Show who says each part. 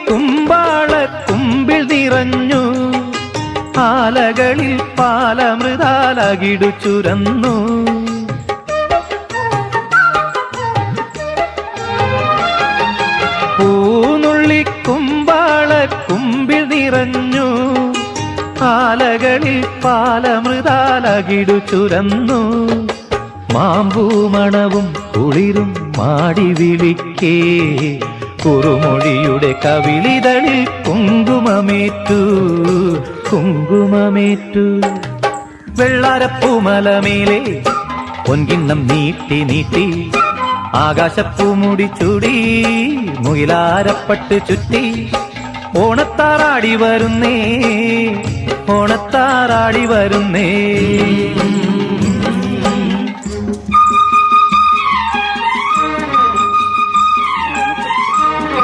Speaker 1: കുമ്പാളക്കുമ്പിൽ നിറഞ്ഞു, ആലകളിൽ പാലമൃതാലകിടു ചുരന്നു. പൂനുള്ളിക്കുമ്പാളക്കുമ്പിൽ നിറഞ്ഞു, ആലകളിൽ പാലമൃതാലകിടു ചുരന്നു. മാമ്പൂമണവും കുളിരും മാടി വിളിക്കേ, കുറുമൊഴിയുടെ കവിളിതളിൽ കുങ്കുമമേറ്റു, കുങ്കുമമേറ്റു. വെള്ളാരപ്പൂമലമേലെ പൊൻകിണ്ണം നീട്ടി നീട്ടി, ആകാശപ്പൂമുടി ചൂടി മുയിലാരപ്പട്ട് ചുറ്റി. ഓണത്താറാടി വരുന്നേ, ഓണത്താറാടി വരുന്നേ.